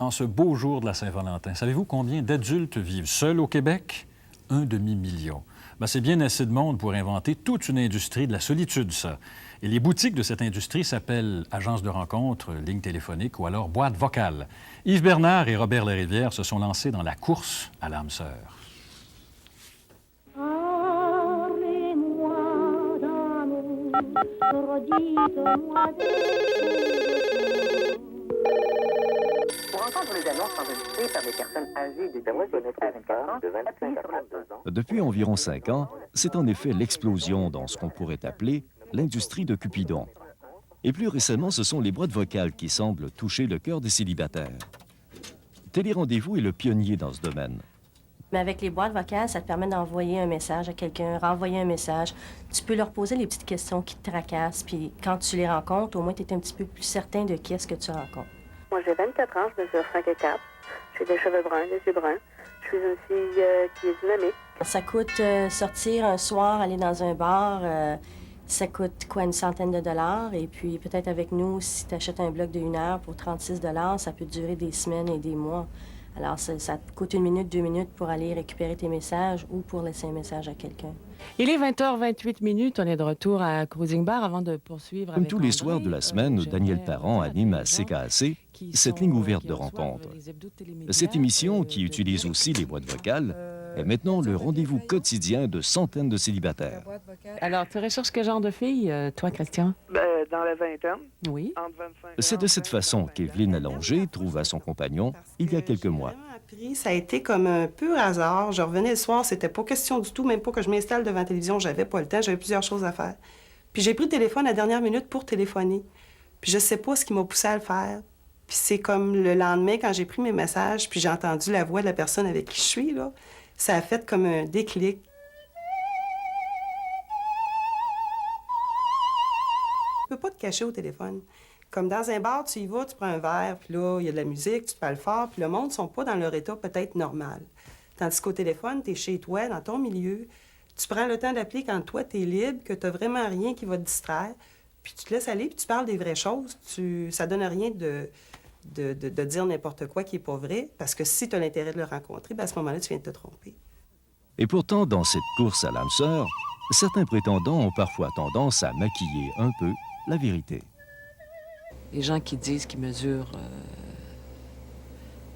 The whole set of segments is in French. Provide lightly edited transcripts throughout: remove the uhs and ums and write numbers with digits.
En ce beau jour de la Saint-Valentin, savez-vous combien d'adultes vivent seuls au Québec? 1,5 million. Ben, c'est bien assez de monde pour inventer toute une industrie de la solitude, ça. Et les boutiques de cette industrie s'appellent agences de rencontres, lignes téléphoniques ou alors boîtes vocales. Yves Bernard et Robert Larivière se sont lancés dans la course à l'âme sœur. Parlez-moi d'amour, redites-moi Pour entendre les annonces enregistrées par des personnes âgées de 18 à 24 ans, de 25 à 32 ans. Depuis environ 5 ans, c'est en effet l'explosion dans ce qu'on pourrait appeler l'industrie de Cupidon. Et plus récemment, ce sont les boîtes vocales qui semblent toucher le cœur des célibataires. Télérendez-vous est le pionnier dans ce domaine. Mais avec les boîtes vocales, ça te permet d'envoyer un message à quelqu'un, renvoyer un message. Tu peux leur poser les petites questions qui te tracassent, puis quand tu les rencontres, au moins tu es un petit peu plus certain de qui est-ce que tu rencontres. Moi, j'ai 24 ans, je mesure 5 et 4. J'ai des cheveux bruns, des yeux bruns. Je suis une fille qui est dynamique. Ça coûte sortir un soir, aller dans un bar, ça coûte quoi, une centaine de dollars. Et puis peut-être avec nous, si tu achètes un bloc de 1 heure pour 36 dollars, ça peut durer des semaines et des mois. Alors ça te coûte 1 minute, 2 minutes pour aller récupérer tes messages ou pour laisser un message à quelqu'un. Il est 20h28. On est de retour à Cruising Bar avant de poursuivre. Comme avec tous les André, soirs de la semaine, Daniel Parent anime à CKAC cette ligne ouverte de rencontre. Cette émission, qui utilise aussi les boîtes vocales, est maintenant le rendez-vous quotidien de centaines de célibataires. Alors, tu recherches quel genre de fille, toi, Christian? Dans la vingtaine, Oui. entre 25 ans. C'est de cette façon qu'Evelyne Allongé trouva son compagnon il y a quelques mois. Ça a été comme un pur hasard. Je revenais le soir, c'était pas question du tout, même pas que je m'installe devant la télévision, j'avais pas le temps, j'avais plusieurs choses à faire. Puis j'ai pris le téléphone à la dernière minute pour téléphoner. Puis je sais pas ce qui m'a poussé à le faire. Puis c'est comme le lendemain, quand j'ai pris mes messages, puis j'ai entendu la voix de la personne avec qui je suis, là, ça a fait comme un déclic. Tu peux pas te cacher au téléphone. Comme dans un bar, tu y vas, tu prends un verre, puis là, il y a de la musique, tu te parles fort, puis le monde ne sont pas dans leur état peut-être normal. Tandis qu'au téléphone, tu es chez toi, dans ton milieu, tu prends le temps d'appeler quand toi, tu es libre, que tu n'as vraiment rien qui va te distraire, puis tu te laisses aller, puis tu parles des vraies choses. Ça donne rien de dire n'importe quoi qui n'est pas vrai, parce que si tu as l'intérêt de le rencontrer, bien, à ce moment-là, tu viens de te tromper. Et pourtant, dans cette course à l'âme sœur, certains prétendants ont parfois tendance à maquiller un peu la vérité. Les gens qui disent qu'ils mesurent,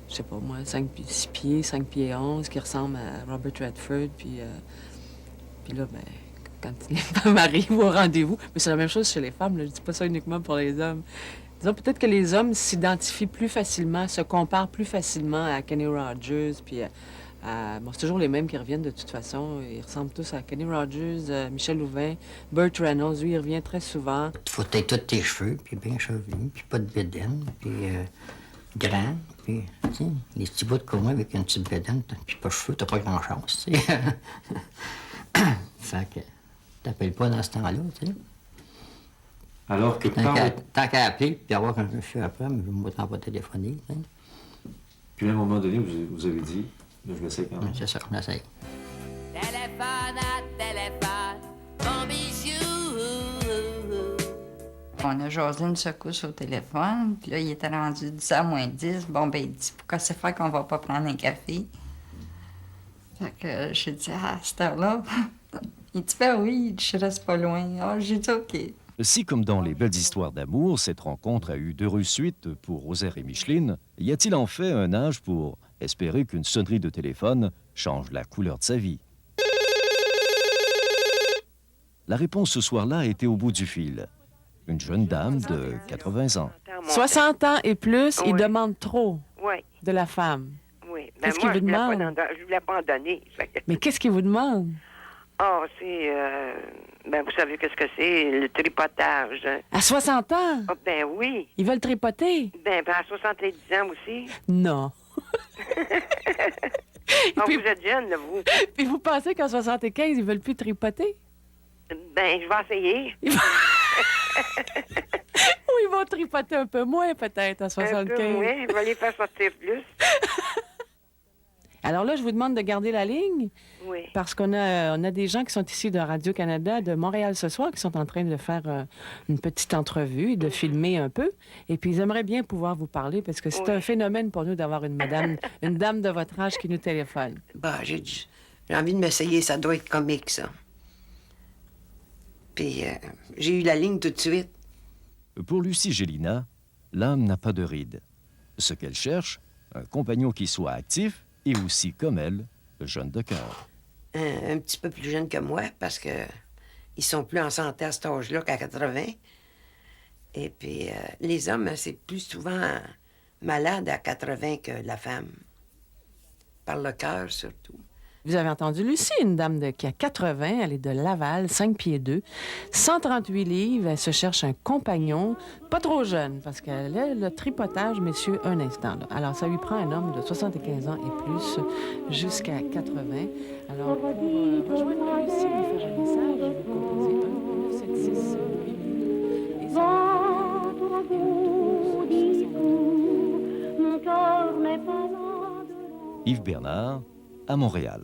je sais pas moi, 6 pieds, 5 pieds 11, qui ressemblent à Robert Redford, puis là, ben, quand les femmes arrivent au rendez-vous, mais c'est la même chose chez les femmes, là, je dis pas ça uniquement pour les hommes. Disons peut-être que les hommes s'identifient plus facilement, se comparent plus facilement à Kenny Rogers, puis bon, c'est toujours les mêmes qui reviennent de toute façon. Ils ressemblent tous à Kenny Rogers, Michel Louvain, Burt Reynolds, lui, il revient très souvent. Tu faut être tous tes cheveux, puis bien chevelu, puis pas de bédaine, puis grand, puis, tu sais, les petits bouts de commun avec une petite bédaine, puis pas de cheveux, t'as pas grand-chance, tu sais. Fait que t'appelles pas dans ce temps-là, tu sais. Alors que Tant qu'à appeler, puis avoir quand je suis après, mais je ne m'entends pas téléphoner, tu sais. Puis à un moment donné, vous avez dit, là, je l'essaie quand même. C'est ça, on essaye. Téléphone à téléphone, mon bijou. On a jasé une secousse au téléphone, puis là, il était rendu 10 à moins 10. Bon, ben, il dit, pourquoi c'est fait qu'on va pas prendre un café? Fait que j'ai dit, à cette heure-là. Il dit, ben oui, je reste pas loin. Ah, j'ai dit, OK. Si, comme dans les belles histoires d'amour, cette rencontre a eu d'heureuses suites pour Rosaire et Micheline, y a-t-il en fait un âge pour espérer qu'une sonnerie de téléphone change la couleur de sa vie? La réponse ce soir-là était au bout du fil. Une jeune dame de 80 ans. 60 ans et plus, Oui. ils demandent trop Oui, de la femme. oui. Qu'est-ce moi, qu'il vous demande? je voulais pas en donner. Mais qu'est-ce qu'ils vous demandent? Ah, c'est... ben, vous savez qu'est-ce que c'est, le tripotage. À 60 ans? Ah, ben oui. Ils veulent tripoter? Ben, à 70 ans aussi. Non. Ah, puis, vous êtes jeune, là, vous. puis vous pensez qu'à 75, ils veulent plus tripoter? Ben, je vais essayer. Ou ils vont tripoter un peu moins, peut-être, à 75. Un peu moins, je vais les faire sortir plus. Alors là, je vous demande de garder la ligne. Oui. Parce qu'on a des gens qui sont ici de Radio-Canada, de Montréal ce soir, qui sont en train de faire une petite entrevue, de filmer un peu. Et puis, ils aimeraient bien pouvoir vous parler parce que c'est un phénomène pour nous d'avoir une dame de votre âge qui nous téléphone. Bah, j'ai envie de m'essayer, ça doit être comique, ça. Puis, j'ai eu la ligne tout de suite. Pour Lucie Gélina, l'âme n'a pas de ride. Ce qu'elle cherche, un compagnon qui soit actif et aussi, comme elle, jeune de cœur. Un petit peu plus jeune que moi, parce que ils sont plus en santé à cet âge-là qu'à 80. Et puis, les hommes, c'est plus souvent malade à 80 que la femme. Par le cœur, surtout. Vous avez entendu Lucie, une dame qui a 80, elle est de Laval, 5 pieds 2, 138 livres, elle se cherche un compagnon, pas trop jeune, parce qu'elle a le tripotage, messieurs, un instant. Là. Alors, ça lui prend un homme de 75 ans et plus, jusqu'à 80. Alors, pour rejoindre Lucie, lui faire un message, vous composez 1-976 et Mon cœur n'est pas Yves Bernard, à Montréal.